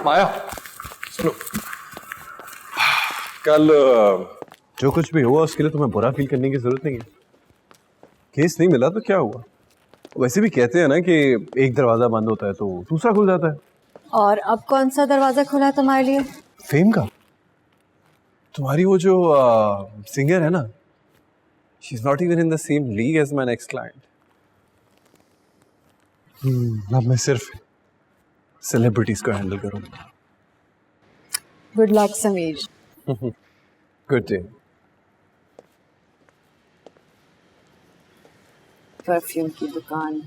माया सुनो, कल जो कुछ भी हुआ उसके लिए तुम्हें बुरा फील करने की जरूरत नहीं है। केस नहीं मिला तो क्या हुआ? वैसे भी कहते हैं ना कि एक दरवाजा बंद होता है तो दूसरा खुल जाता है। और अब कौन सा दरवाजा खुला है तुम्हारे लिए? फेम का। तुम्हारी वो जो सिंगर है ना, she is not even in the same league as my next client. अब मैं सिर्फ सेलिब्रिटीज को हैंडल करूंगा। Good luck Sameer. Good day. Perfume की दुकान।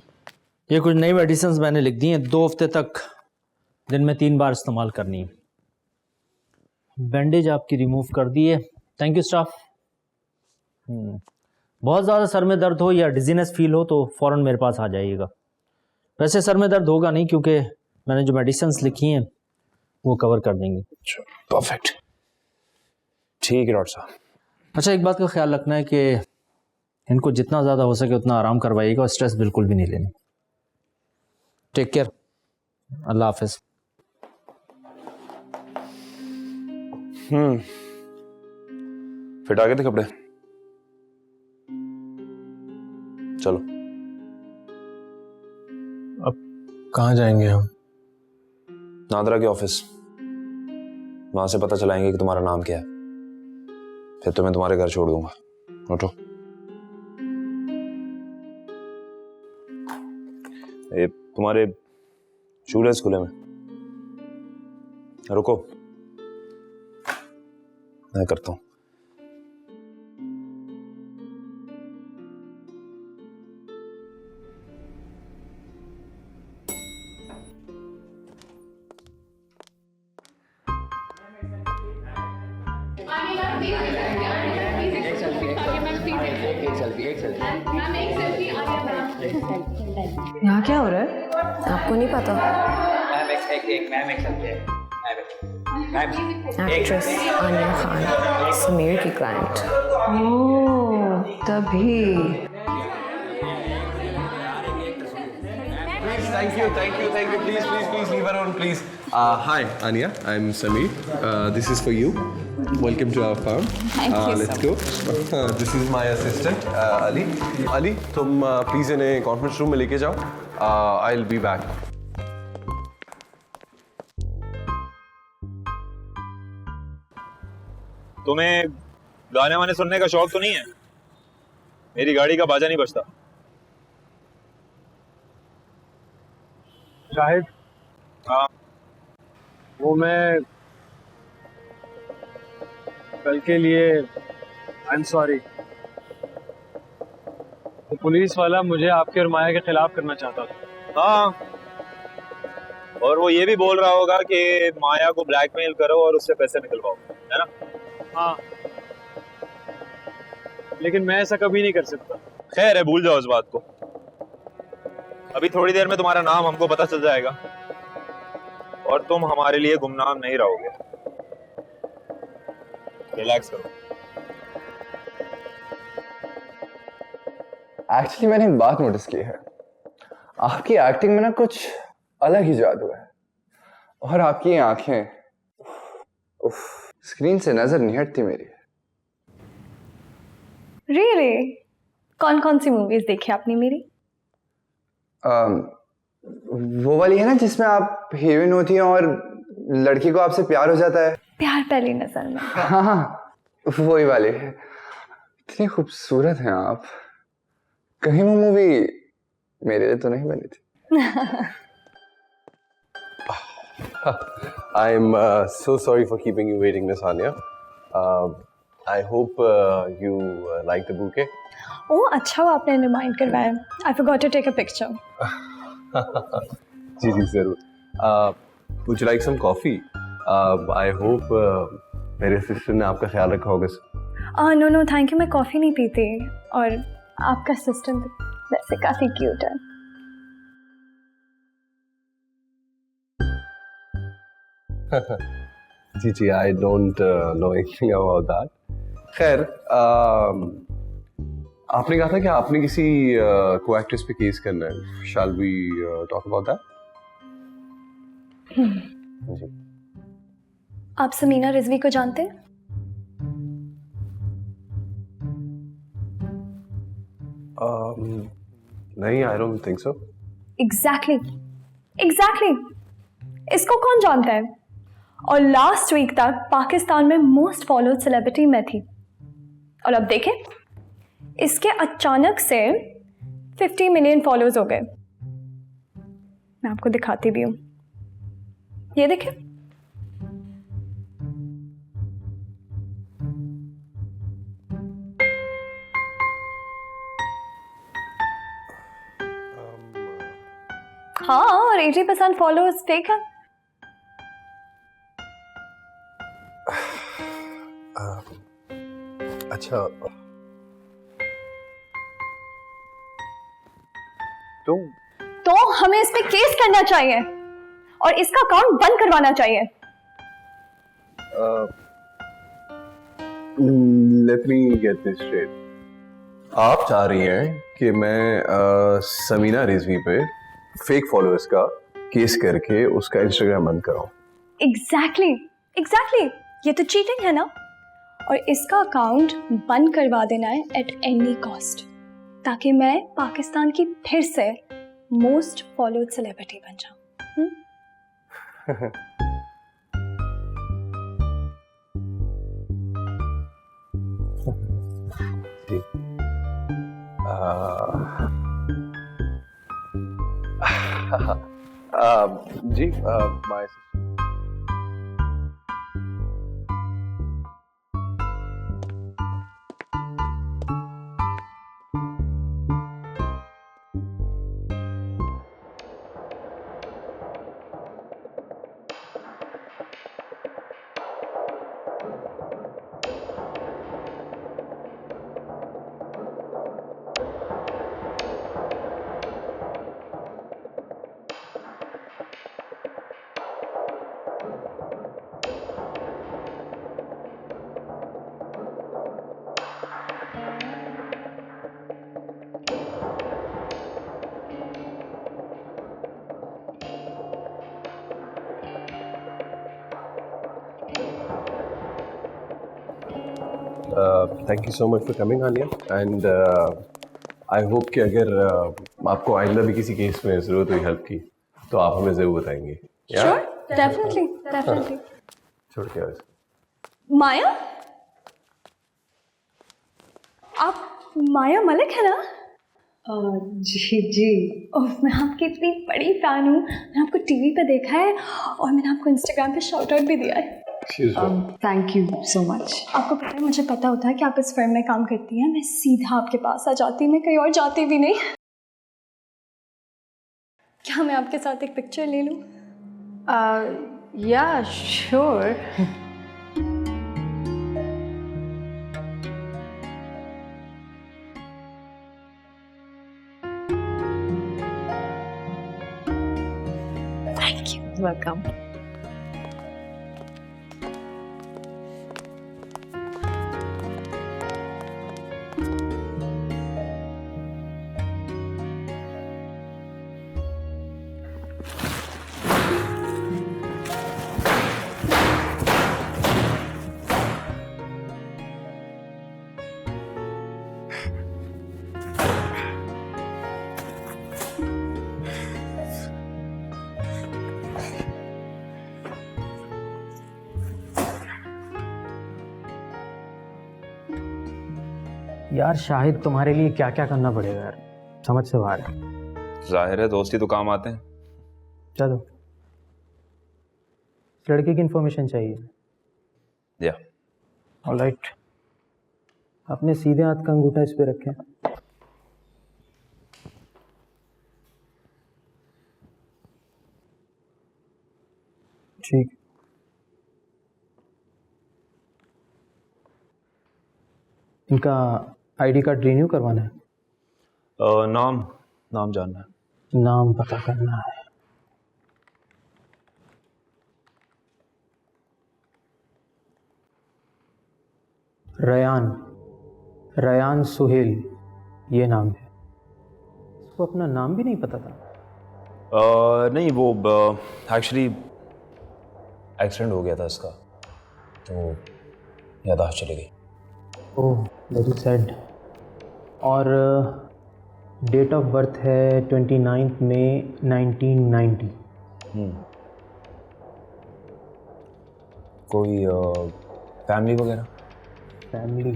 ये कुछ नई मेडिसिन मैंने लिख दी हैं, 2 हफ्ते तक दिन में 3 बार इस्तेमाल करनी है। बैंडेज आपकी रिमूव कर दी है। Thank you staff. बहुत ज़्यादा सर में दर्द हो या डिजीनेस फील हो तो फ़ौरन मेरे पास आ जाइएगा। वैसे सर में दर्द होगा नहीं क्योंकि मैंने जो मेडिसिन लिखी हैं वो कवर कर देंगी। परफेक्ट, ठीक है डॉक्टर साहब। अच्छा, एक बात का ख्याल रखना है कि इनको जितना ज़्यादा हो सके उतना आराम करवाइएगा और स्ट्रेस बिल्कुल भी नहीं लेनी। Take care. अल्लाह हाफिज। फिट आ गए थे कपड़े? चलो। अब कहाँ जाएंगे हम? नादरा के ऑफिस। वहां से पता चलाएंगे कि तुम्हारा नाम क्या है, फिर तुम्हें तुम्हारे घर छोड़ दूंगा। उठो। ये तुम्हारे शूलेस खुले में। रुको, मैं करता हूं। यहाँ क्या हो रहा है? आपको नहीं पता? एक्ट्रेस आनिया खान, समीर की क्लाइंट। ओह, तभी। Thank you. Please leave her on, please. Hi, Anya. I'm Sameer. This is for you. Welcome to our farm. Thank you. Let's go. This is my assistant, Ali. Ali, तुम please इन्हें conference room में लेके जाओ. I'll be back. तुम्हें गाने वाने सुनने का शौक तो नहीं है? मेरी गाड़ी का बाजा नहीं बजता। शाहिद, हाँ, वो मैं कल के लिए आई एम सॉरी। तो पुलिस वाला मुझे आपके और माया के खिलाफ करना चाहता था। हाँ, और वो ये भी बोल रहा होगा कि माया को ब्लैकमेल करो और उससे पैसे निकलवाओ, है ना? हाँ, लेकिन मैं ऐसा कभी नहीं कर सकता। खैर है, भूल जाओ इस बात को। अभी थोड़ी देर में तुम्हारा नाम हमको पता चल जाएगा और तुम हमारे लिए गुमनाम नहीं रहोगे। रिलैक्स करो। एक्चुअली मैंने एक बात नोटिस की है, आपकी एक्टिंग में ना कुछ अलग ही जादू है। और आपकी ये आंखें, स्क्रीन से नजर नहीं हटती मेरी। Really? कौन कौन सी मूवीज देखी आपने मेरी? वो वाली है ना जिसमें आप हीरोइन होती हैं और लड़की को आपसे प्यार हो जाता है। प्यार पहली नजर में। हाँ, वही वाली। इतनी खूबसूरत हैं आप। कहीं वो मूवी मेरे लिए तो नहीं बनी थी। I'm so sorry for keeping you waiting, Miss Anya. I hope you like the bouquet. ओह, अच्छा हुआ आपने रिमाइंड करवाया। I forgot to take a picture. जी जरूर। Would you like some coffee? I hope मेरे सिस्टर ने आपका ख्याल रखा होगा। नो थैंक यू, मैं कॉफी नहीं पीती। और आपका असिस्टेंट वैसे काफी क्यूट है। जी जी, I don't know anything about that. खैर, आपने कहा था कि आपने किसी को एक्ट्रेस पे केस करना है। Shall we talk about that? जी। आप समीना रिजवी को जानते हैं? नहीं, I don't think so. Exactly इसको कौन जानता है? और लास्ट वीक तक पाकिस्तान में मोस्ट फॉलोड सेलिब्रिटी मैं थी, और अब देखें, इसके अचानक से 50 मिलियन फॉलोअर्स हो गए। मैं आपको दिखाती भी हूं, ये देखें। हाँ, और 80% फॉलोअर्स फेक है। अच्छा, तो हमें इस पे केस करना चाहिए और इसका अकाउंट बंद करवाना चाहिए। Let me get this straight. आप चाह रही हैं कि मैं समीना रिजवी पे फेक फॉलोअर्स का केस करके उसका इंस्टाग्राम बंद कराऊं? एग्जैक्टली ये तो चीटिंग है ना। और इसका अकाउंट बंद करवा देना है एट एनी कॉस्ट, ताकि मैं पाकिस्तान की फिर से मोस्ट फॉलोड सेलिब्रिटी बन जाऊं। जी। जी, my thank you so much for coming Alia, and I hope कि अगर आपको आइंदा भी किसी केस में ज़रूरत हुई हेल्प की तो आप हमें ज़रूर बताएंगे। Sure, definitely. छोड़ के आज माया, आप माया मलिक है ना? जी। ओह, मैं आपकी इतनी बड़ी फैन हूँ। मैंने आपको टीवी पे देखा है और मैंने आपको इंस्टाग्राम पे शाउट आउट भी दिया है। Thank you so much. आपको पता है, मुझे पता होता है कि आप इस फर्म में काम करती हैं, मैं सीधा आपके पास आ जाती, मैं कहीं और जाती भी नहीं। क्या मैं आपके साथ एक पिक्चर ले लूँ? या श्योर। Thank you. वेलकम। यार शाहिद, तुम्हारे लिए क्या क्या करना पड़ेगा यार, समझ से बाहर है। जाहिर है दोस्ती तो काम आते हैं। चलो, इस लड़के की इंफॉर्मेशन चाहिए। या ऑलराइट, अपने सीधे हाथ का अंगूठा इस पे रखें। ठीक, इनका आईडी कार्ड रिन्यू करवाना है। नाम जानना है। नाम पता करना है। रयान, रयान सुहेल ये नाम है। इसको अपना नाम भी नहीं पता था। नहीं, वो एक्चुअली एक्सीडेंट हो गया था इसका, तो याददाश्त चली गई। Oh very sad. और डेट ऑफ बर्थ है 29 मई 1990। कोई फैमिली वगैरह? फैमिली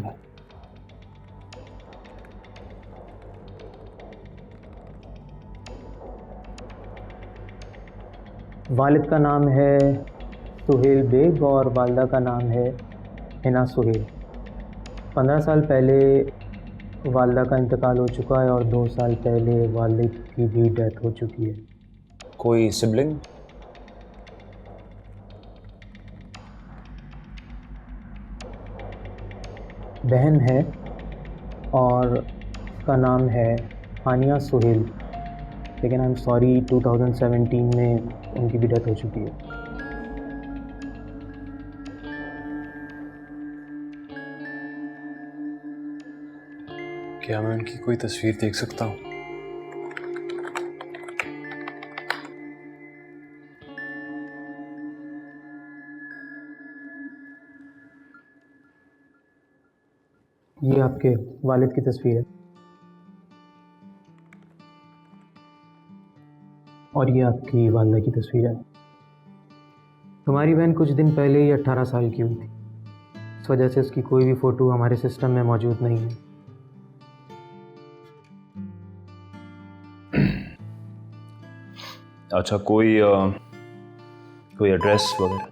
वालिद का नाम है सुहेल बेग और वालदा का नाम है हिना सुहेल। 15 साल पहले वालदा का इंतकाल हो चुका है और 2 साल पहले वालिद की भी डेथ हो चुकी है। कोई सिबलिंग? बहन है और उसका नाम है हानिया सुहेल, लेकिन आई एम सॉरी 2017 में उनकी भी डेथ हो चुकी है। क्या मैं उनकी कोई तस्वीर देख सकता हूँ? ये आपके वालिद की तस्वीर है और ये आपकी वालदा की तस्वीर है। तुम्हारी बहन कुछ दिन पहले ही 18 साल की हुई थी, इस वजह से उसकी कोई भी फ़ोटो हमारे सिस्टम में मौजूद नहीं है। अच्छा, कोई एड्रेस वगैरह?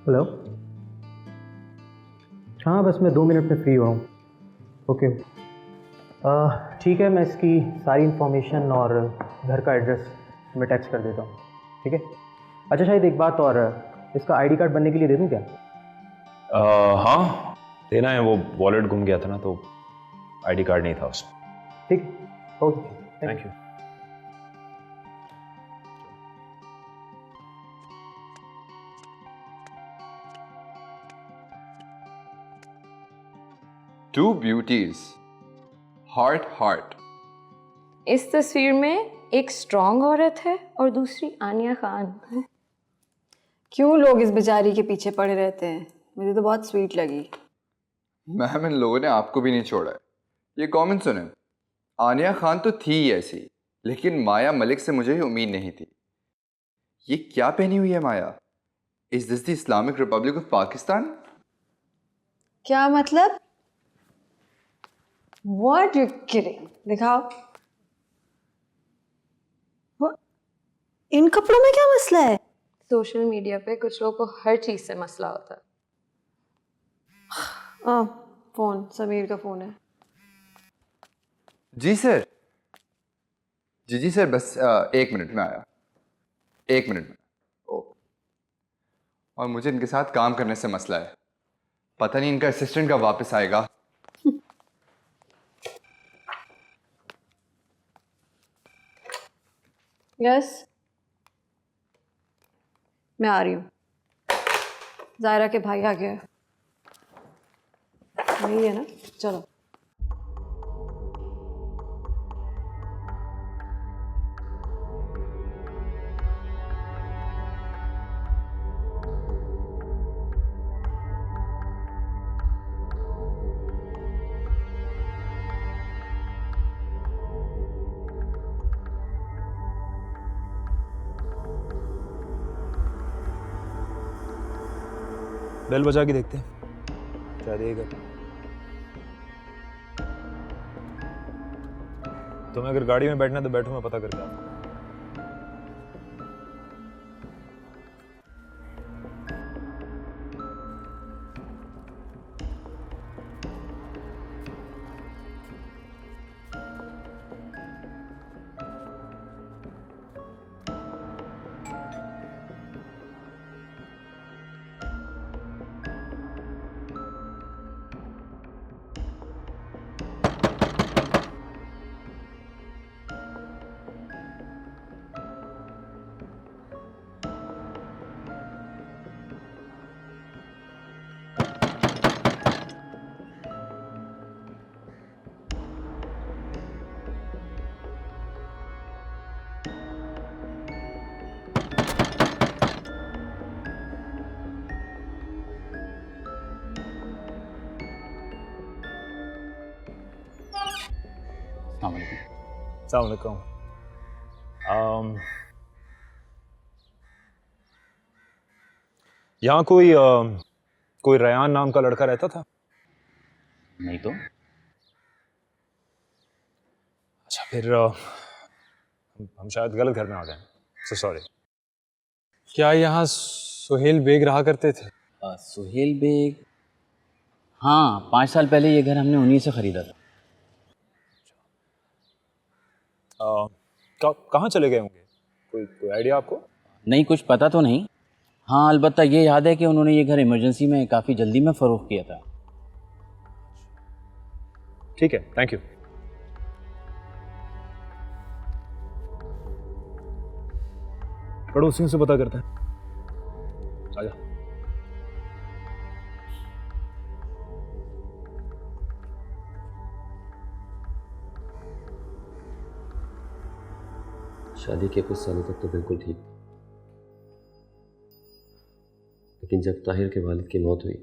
हेलो, हाँ बस मैं 2 मिनट में फ्री हुआ हूँ। ओके ठीक है, मैं इसकी सारी इन्फॉर्मेशन और घर का एड्रेस मैं टेक्स्ट कर देता हूँ, ठीक है? अच्छा शायद एक बात और, इसका आईडी कार्ड बनने के लिए दे दूँ क्या? हाँ देना है, वो वॉलेट गुम गया था ना, तो आईडी कार्ड नहीं था उसमें। ठीक, okay, thank you. Two beauties, heart heart. इस तस्वीर में एक स्ट्रॉन्ग औरत है और दूसरी आनिया खान है। क्यों लोग इस बेचारी के पीछे पड़े रहते हैं? मुझे तो बहुत स्वीट लगी। मैम, इन लोगों ने आपको भी नहीं छोड़ा है। ये कमेंट सुने, आनिया खान तो थी ही ऐसी, लेकिन माया मलिक से मुझे ही उम्मीद नहीं थी। ये क्या पहनी हुई है Maya? Is this the Islamic Republic of Pakistan? क्या मतलब? What you kidding? दिखाओ। इन कपड़ों में क्या मसला है? सोशल मीडिया पे कुछ लोगों को हर चीज से मसला होता है। फोन, समीर का फोन है। जी सर, जी सर, बस 1 मिनट में आया, 1 मिनट में। ओ, और मुझे इनके साथ काम करने से मसला है। पता नहीं इनका असिस्टेंट कब वापस आएगा। यस, मैं आ रही हूँ। जायरा के भाई आ गए। वही है ना, चलो। बेल बजा के देखते हैं, क्या देगा। तुम्हें अगर गाड़ी में बैठना है तो बैठो, मैं पता करके आता हूँ। अस्सलाम वालेकुम। यहाँ कोई रयान नाम का लड़का रहता था? नहीं तो। अच्छा, फिर हम शायद गलत घर में आ गए। So sorry. क्या यहाँ सुहेल बेग रहा करते थे? सुहेल बेग, हाँ 5 साल पहले ये घर हमने उन्हीं से ख़रीदा था। कहाँ चले गए होंगे? कोई आइडिया आपको? नहीं, कुछ पता तो नहीं। हाँ, अलबत्ता ये याद है कि उन्होंने ये घर इमरजेंसी में काफ़ी जल्दी में फ़रोख्त किया था। ठीक है, थैंक यू। पड़ोसियों से पता करते हैं। आजा। शादी के कुछ सालों तक तो बिल्कुल ठीक, लेकिन जब ताहिर के वालिद की मौत हुई,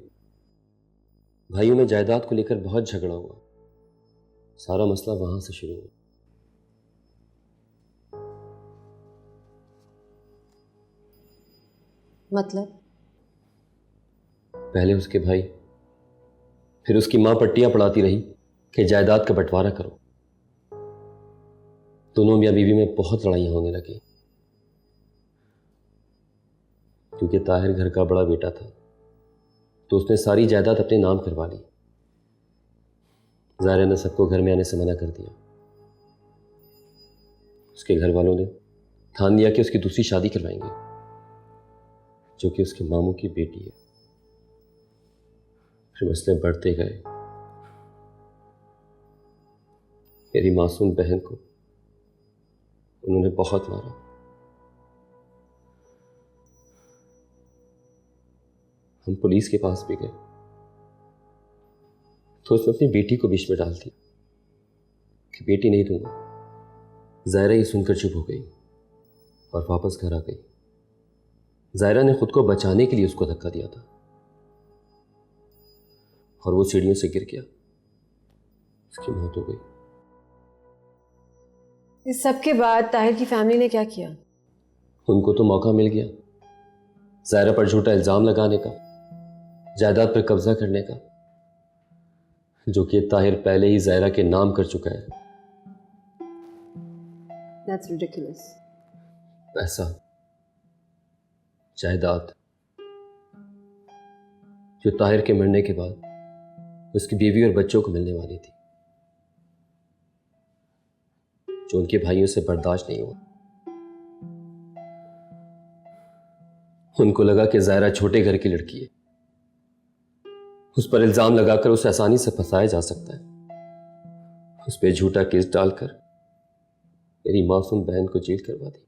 भाइयों में जायदाद को लेकर बहुत झगड़ा हुआ। सारा मसला वहां से शुरू हुआ। मतलब? पहले उसके भाई, फिर उसकी मां पट्टियां पढ़ाती रही कि जायदाद का बंटवारा करो। दोनों मियां बीवी में बहुत लड़ाइयां होने लगी, क्योंकि ताहिर घर का बड़ा बेटा था तो उसने सारी जायदाद अपने नाम करवा ली। ज़ाहिरा ने सबको घर में आने से मना कर दिया। उसके घर वालों ने ठान लिया कि उसकी दूसरी शादी करवाएंगे, जो कि उसके मामू की बेटी है। फिर मसले बढ़ते गए। मेरी मासूम बहन को उन्होंने बहुत मारा। हम पुलिस के पास भी गए तो उसने अपनी बेटी को बीच में डाल दिया कि बेटी नहीं दूंगा। ज़ाहिरा ये सुनकर चुप हो गई और वापस घर आ गई। ज़ाहिरा ने खुद को बचाने के लिए उसको धक्का दिया था और वो सीढ़ियों से गिर गया, उसकी मौत हो गई। इस सब के बाद ताहिर की फैमिली ने क्या किया? उनको तो मौका मिल गया ज़ाहिरा पर झूठा इल्ज़ाम लगाने का, जायदाद पर कब्जा करने का, जो कि ताहिर पहले ही ज़ाहिरा के नाम कर चुका है। That's ridiculous. पैसा, जायदाद जो ताहिर के मरने के बाद उसकी बीवी और बच्चों को मिलने वाली थी, जो उनके भाइयों से बर्दाश्त नहीं हुआ। उनको लगा कि ज़ाहिरा छोटे घर की लड़की है, उस पर इल्ज़ाम लगाकर उसे आसानी से फंसाया जा सकता है। उस पर झूठा केस डालकर मेरी मासूम बहन को जेल करवा दी।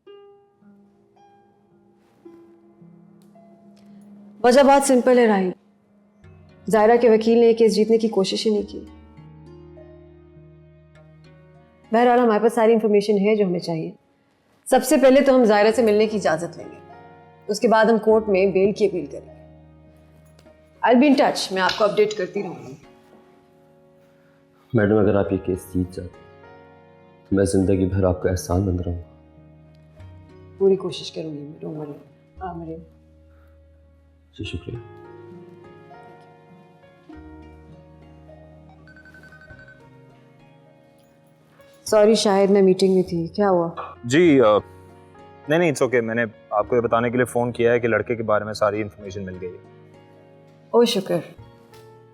वजह बहुत सिंपल है राहिल। ज़ाहिरा के वकील ने केस जीतने की कोशिश ही नहीं की। बहरहाल हमारे पास सारी इंफॉर्मेशन है जो हमें चाहिए। सबसे पहले तो हम ज़ाहिरा से मिलने की इजाज़त लेंगे, उसके बाद हम कोर्ट में बेल की अपील करेंगे। I'll be in touch, मैं आपको अपडेट करती रहूँगी। मैडम, अगर आप ये केस जीत जाते तो मैं जिंदगी भर आपका एहसान बंद रहूँगा। पूरी कोशिश करूँगी मैं, डोंट वरी। मरियम जी शुक्रिया। सॉरी शाहिद, मैं मीटिंग में थी। क्या हुआ? जी नहीं इट्स ओके। मैंने आपको ये बताने के लिए फ़ोन किया है कि लड़के के बारे में सारी इन्फॉर्मेशन मिल गई है। ओ शुक्र।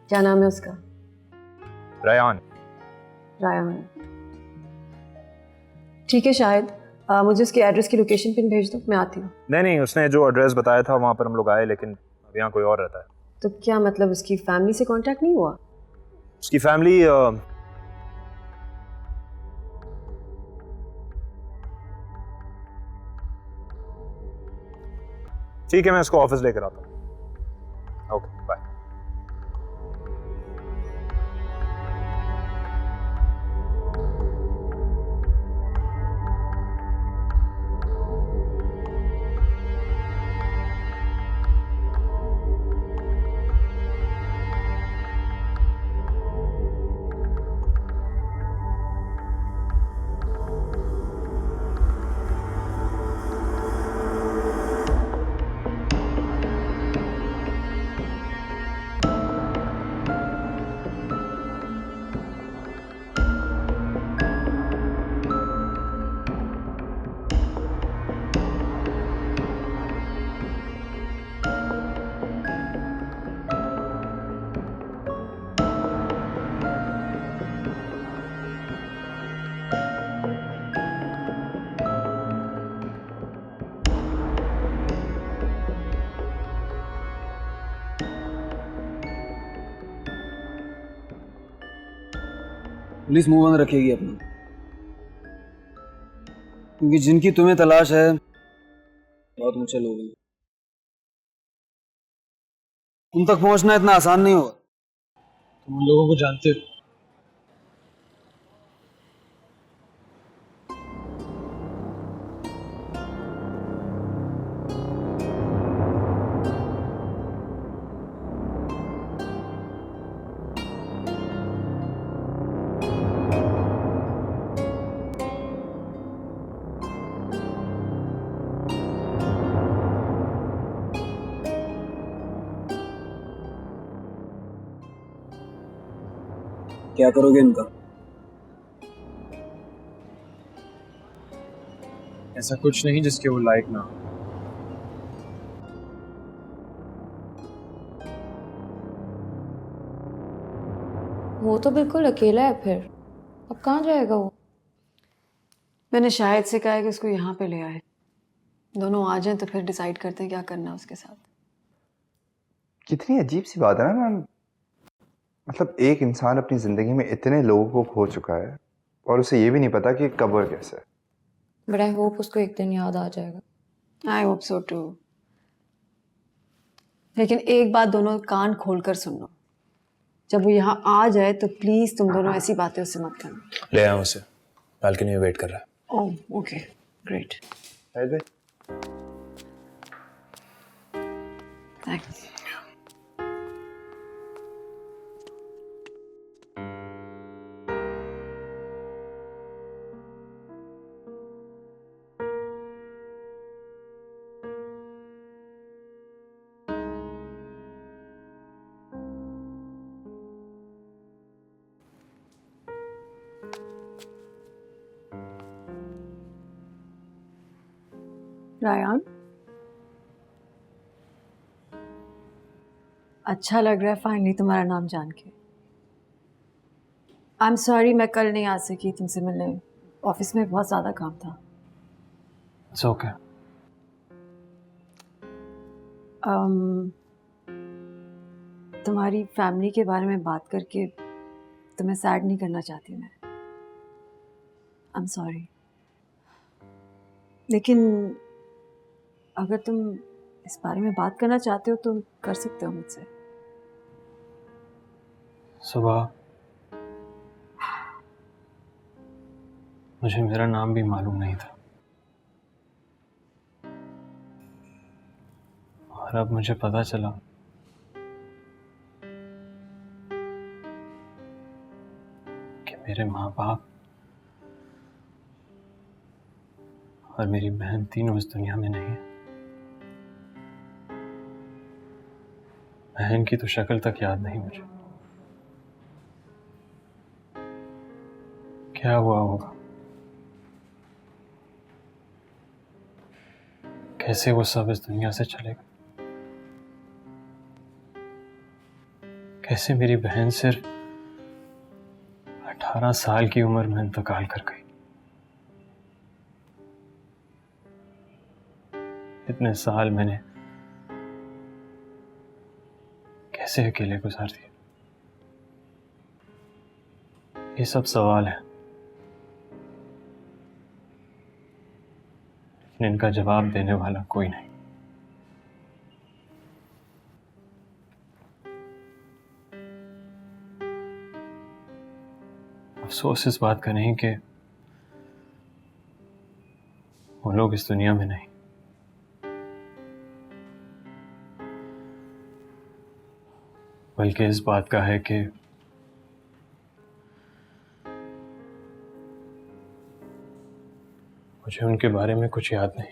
क्या नाम है उसका? रयान। रायान। ठीक है शाहिद, मुझे उसके एड्रेस की लोकेशन पिन भेज दो, मैं आती हूँ। नहीं उसने जो एड्रेस बताया था वहाँ पर हम लोग आए, लेकिन अब यहाँ कोई और रहता है। तो क्या मतलब उसकी फैमिली से कांटेक्ट नहीं हुआ? उसकी फैमिली ठीक है, मैं इसको ऑफिस लेकर आता हूँ। Okay bye. पुलिस मुंह बंद रखेगी अपना, क्योंकि जिनकी तुम्हें तलाश है बहुत ऊंचे लोग हैं। तुम तक पहुंचना इतना आसान नहीं होगा। तुम उन लोगों को जानते हो? क्या करोगे इनका? ऐसा कुछ नहीं जिसके वो लायक ना हो। वो तो बिल्कुल अकेला है, फिर अब कहाँ जाएगा वो? मैंने शायद से कहा है कि उसको यहाँ पे ले आए, दोनों आ जाएं तो फिर डिसाइड करते हैं क्या करना है उसके साथ। कितनी अजीब सी बात है ना मैम, मतलब एक इंसान अपनी ज़िंदगी में इतने लोगों को खो चुका है और उसे ये भी नहीं पता कि कब और कैसे। बट आई होप उसको एक दिन याद आ जाएगा। I hope so too. लेकिन एक बात दोनों कान खोलकर सुन लो, जब वो यहाँ आ जाए तो प्लीज तुम दोनों ऐसी बातें उससे मत करना। ले आया उसे, बालकनी में वेट कर रहा है। Oh okay great, thanks. Rayan, अच्छा लग रहा है फाइनली तुम्हारा नाम जान के। आई एम सॉरी मैं कल नहीं आ सकी तुमसे मिलने, ऑफिस में बहुत ज़्यादा काम था। It's okay. तुम्हारी फैमिली के बारे में बात करके तुम्हें सैड नहीं करना चाहती मैं। आई एम सॉरी, लेकिन अगर तुम इस बारे में बात करना चाहते हो तो कर सकते हो मुझसे। सुबह मुझे मेरा नाम भी मालूम नहीं था, और अब मुझे पता चला कि मेरे माँ बाप और मेरी बहन तीनों इस दुनिया में नहीं है। बहन की तो शक्ल तक याद नहीं मुझे। क्या हुआ होगा, कैसे वो सब इस दुनिया से चले गए, कैसे मेरी बहन सिर्फ 18 साल की उम्र में इंतकाल कर गई। इतने साल मैंने कैसे अकेले गुजार दिए, ये सब सवाल है, लेकिन इनका जवाब देने वाला कोई नहीं। अफसोस इस बात का नहीं कि वो लोग इस दुनिया में नहीं, बल्कि इस बात का है कि मुझे उनके बारे में कुछ याद नहीं।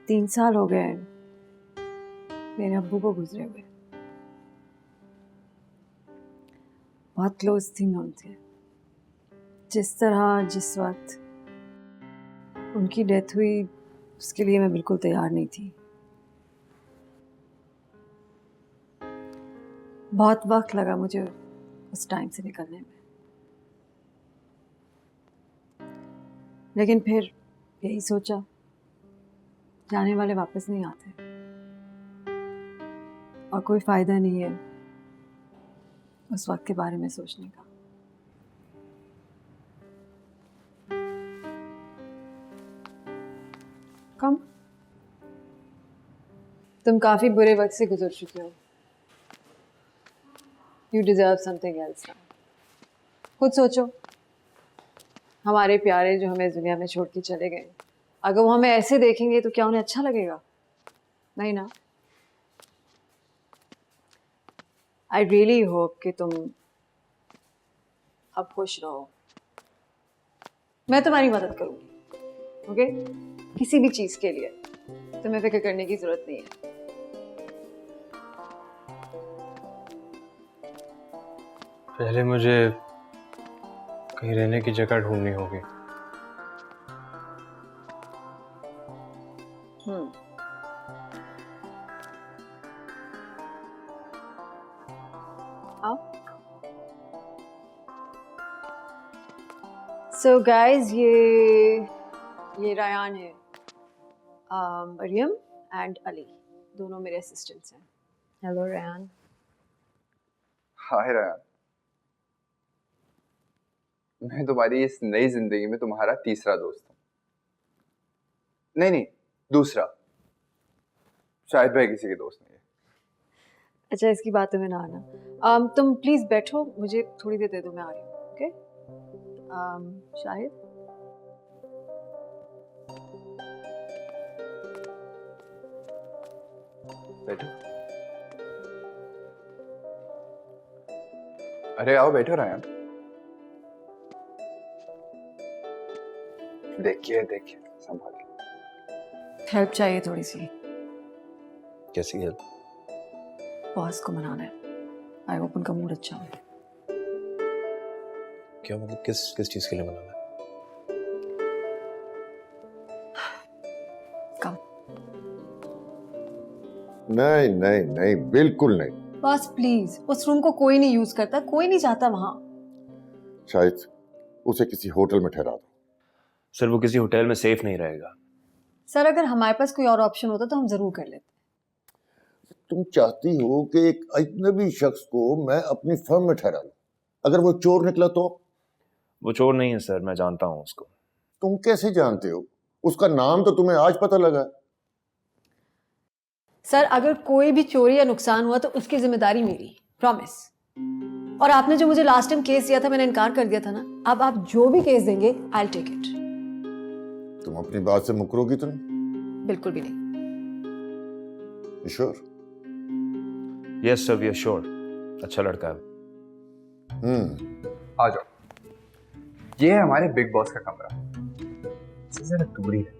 3 साल हो गए मेरे अब्बू को गुजरे हुए। बहुत क्लोज थी मैं उनसे। जिस तरह जिस वक्त उनकी डेथ हुई उसके लिए मैं बिल्कुल तैयार नहीं थी। बहुत वक्त लगा मुझे उस टाइम से निकलने में, लेकिन फिर यही सोचा जाने वाले वापस नहीं आते, और कोई फायदा नहीं है उस वक्त के बारे में सोचने का। कम, तुम काफी बुरे वक्त से गुजर चुके हो। You deserve something else now. खुद सोचो, हमारे प्यारे जो हमें इस दुनिया में छोड़ के चले गए, अगर वो हमें ऐसे देखेंगे तो क्या उन्हें अच्छा लगेगा? नहीं ना। आई रियली होप कि तुम अब खुश रहो। मैं तुम्हारी मदद करूंगी, ओके? किसी भी चीज के लिए तुम्हें फिक्र करने की जरूरत नहीं है। पहले मुझे कहीं रहने की जगह ढूंढनी होगी। सो गाइज, ये रायान है, मरियम एंड अली, दोनों मेरे असिस्टेंट्स हैं। हेलो रायान। हाय रायान, मैं तुम्हारी इस नई जिंदगी में तुम्हारा तीसरा दोस्त हूँ। नहीं, दूसरा। शायद भाई किसी के दोस्त नहीं है। अच्छा, इसकी बातों में ना आना। तुम प्लीज बैठो, मुझे थोड़ी देर दे दो, मैं आ रही हूँ। ओके? शाहिद, बैठो। अरे आओ, बैठो रायान। देखिए संभाल के। हेल्प चाहिए थोड़ी सी। कैसी हेल्प? बॉस को मनाना है। आई होप उनका मूड अच्छा हो। क्या मतलब, किस चीज के लिए मनाना है? कम। नहीं, बिल्कुल नहीं। बॉस प्लीज, उस रूम को कोई नहीं यूज करता, कोई नहीं जाता वहां। शायद उसे किसी होटल में ठहरा दो। सर, वो किसी होटल में सेफ नहीं रहेगा। सर, अगर हमारे पास कोई और ऑप्शन होता तो हम जरूर कर लेते। तुम चाहती हो कि एक अजनबी शख्स को मैं अपनी फर्म में ठहरा लूं? अगर वो चोर निकला तो? वो चोर नहीं है सर, मैं जानता हूँ उसको। तुम कैसे जानते हो? उसका नाम तो तुम्हें आज पता लगा। सर, अगर कोई भी चोरी या नुकसान हुआ तो उसकी जिम्मेदारी मेरी, प्रॉमिस। और आपने जो मुझे लास्ट टाइम केस दिया था, मैंने इनकार कर दिया था ना। अब आप जो भी केस देंगे, आई टेक इट। तुम अपनी बात से मुकरोगी तो नहीं? बिल्कुल भी नहीं। Sure? Yes sir, we are sure. अच्छा लड़का है। आ जाओ। ये है हमारे बिग बॉस का कमरा। इससे जरा दूरी है।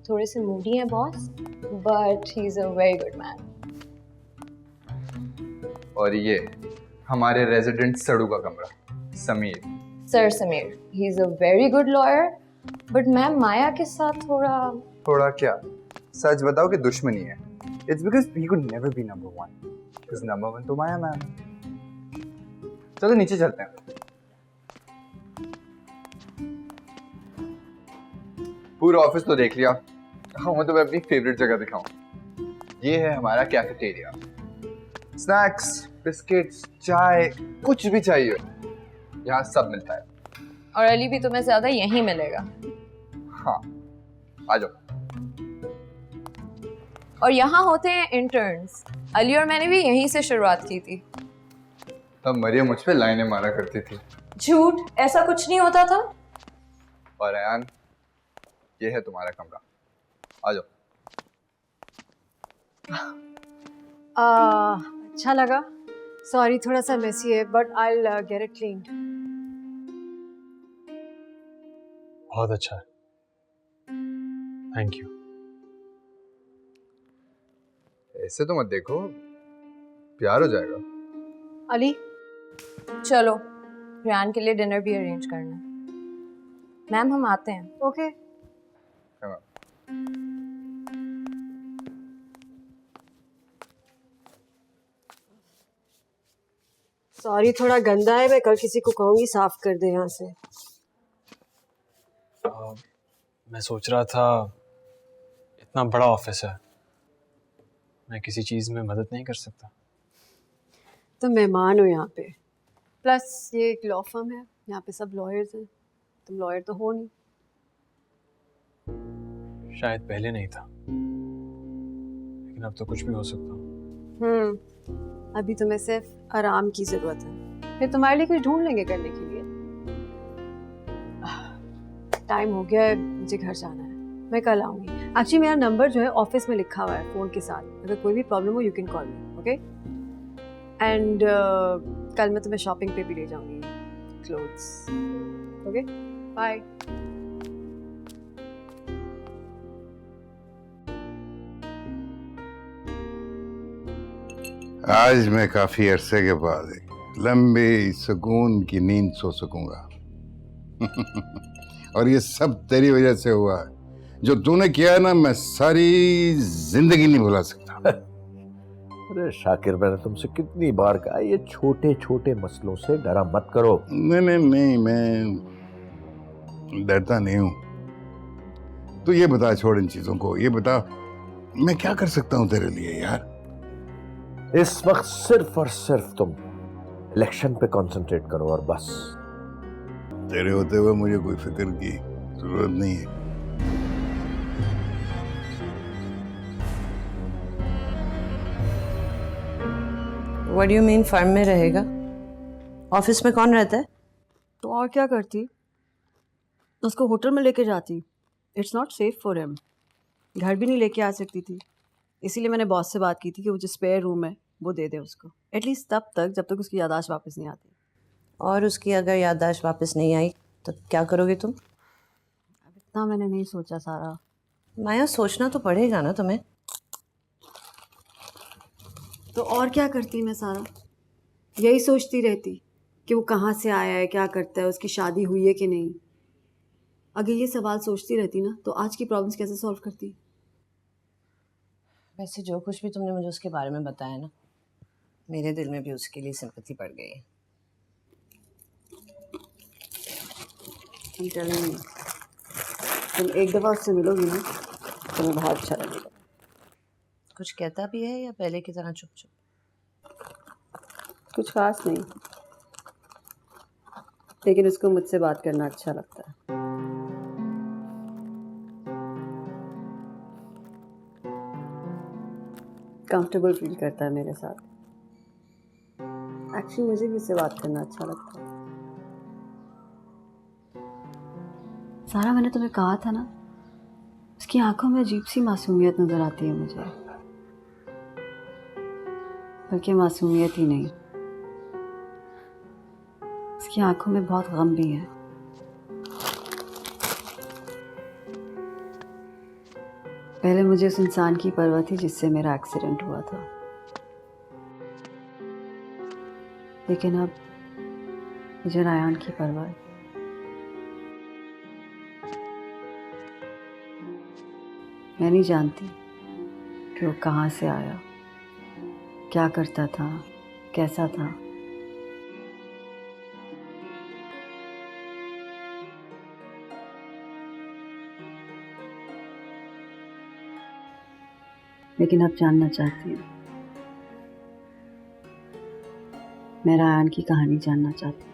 थोड़े से मूडी है boss, but he is a very good man. और ये हमारे रेजिडेंट सड़ू का कमरा, Sameer. Sir Sameer, he is a very good lawyer, but ma'am Maya के साथ थोड़ा क्या? सच बताओ कि दुश्मनी है। It's because he could never be number 1, because number 1 तो माया मैम। चलो नीचे चलते हैं। पूरा ऑफिस तो देख लिया। हाँ, तो मैं अपनी फेवरेट जगह दिखाऊं। ये है हमारा कैफेटेरिया। स्नैक्स, बिस्किट्स, चाय, कुछ भी चाहिए यहाँ सब मिलता है। और अली भी तुम्हें ज्यादा यहीं मिलेगा। हाँ, आ जाओ। और यहाँ होते हैं इंटर्न्स। अली और मैंने भी यहीं से शुरुआत की थी। तब मरियम मुझ पे लाइनें मारा करती थी। झूठ, ऐसा कुछ नहीं होता था। और अयान, ये है तुम्हारा कमरा। आ जाओ। अच्छा लगा। सॉरी, थोड़ा सा मेसी है, but I will get it cleaned. बहुत अच्छा है, थैंक यू। ऐसे तो मत देखो, प्यार हो जाएगा। अली, चलो, रियान के लिए डिनर भी अरेंज करना है। मैम हम आते हैं। ओके। सॉरी, थोड़ा गंदा है, मैं कल किसी को कहूंगी साफ कर दे यहाँ से। मैं सोच रहा था इतना बड़ा ऑफिस है, मैं किसी चीज़ में मदद नहीं कर सकता? तो मेहमान हो यहाँ पे, प्लस ये एक लॉ फर्म है, यहाँ पे सब लॉयर्स हैं, तुम लॉयर तो हो नहीं। शायद पहले नहीं था, लेकिन अब तो कुछ भी हो सकता हूँ। अभी तुम्हें सिर्फ आराम की ज़रूरत है, फिर तुम्हारे लिए कुछ ढूंढ लेंगे करने के लिए। टाइम हो गया है, मुझे घर जाना है, मैं कल आऊँगी। एक्चुअली मेरा नंबर जो है ऑफिस में लिखा हुआ है फ़ोन के साथ, अगर कोई भी प्रॉब्लम हो you can call me, okay? And कल मैं तुम्हें शॉपिंग पे भी ले जाऊँगी, क्लोथ्स, ओके? बाय। आज मैं काफी अरसे के बाद एक लंबी सुकून की नींद सो सकूंगा। और ये सब तेरी वजह से हुआ है। जो तूने किया है ना, मैं सारी जिंदगी नहीं भुला सकता। अरे शाकिर, मैंने तुमसे कितनी बार कहा ये छोटे छोटे मसलों से डरा मत करो। नहीं, मैं डरता नहीं हूं। तू ये बता, छोड़ इन चीजों को, ये बता मैं क्या कर सकता हूं तेरे लिए यार। इस वक्त सिर्फ और सिर्फ तुम इलेक्शन पे कंसंट्रेट करो और बस। तेरे होते हुए मुझे कोई फिक्र की जरूरत नहीं है। What do you mean firm में रहेगा? ऑफिस में कौन रहता है? तो और क्या करती? उसको होटल में लेके जाती। It's not safe for him. घर भी नहीं लेके आ सकती थी, इसीलिए मैंने बॉस से बात की थी कि वो जो स्पेयर रूम है वो दे दे उसको, एटलीस्ट तब तक जब तक उसकी याददाश्त वापस नहीं आती। और उसकी अगर याददाश्त वापस नहीं आई तो क्या करोगे तुम? अब इतना मैंने नहीं सोचा सारा। माया, सोचना तो पड़ेगा ना तुम्हें। तो और क्या करती मैं सारा? यही सोचती रहती कि वो कहाँ से आया है, क्या करता है, उसकी शादी हुई है कि नहीं। अगर ये सवाल सोचती रहती ना तो आज की प्रॉब्लम्स कैसे सॉल्व करती? वैसे जो कुछ भी तुमने मुझे उसके बारे में बताया ना, मेरे दिल में भी उसके लिए सिंपैथी बढ़ गई है। तुम एक दफ़ा उससे मिलोगी ना तो मुझे बहुत अच्छा लगेगा। कुछ कहता भी है या पहले की तरह चुप चुप? कुछ खास नहीं, लेकिन उसको मुझसे बात करना अच्छा लगता है। कंफर्टेबल फील करता है मेरे साथ। एक्चुअली मुझे भी उससे बात करना अच्छा लगता है। सारा, मैंने तुम्हें कहा था ना, उसकी आंखों में अजीब सी मासूमियत नजर आती है मुझे, बल्कि मासूमियत ही नहीं, उसकी आंखों में बहुत गम भी है। पहले मुझे उस इंसान की परवाह थी जिससे मेरा एक्सीडेंट हुआ था, लेकिन अब मुझे रायान की परवाह है। मैं नहीं जानती कि वो कहाँ से आया, क्या करता था, कैसा था। लेकिन अब जानना चाहती हूँ, मैं रायान की कहानी जानना चाहती हूँ।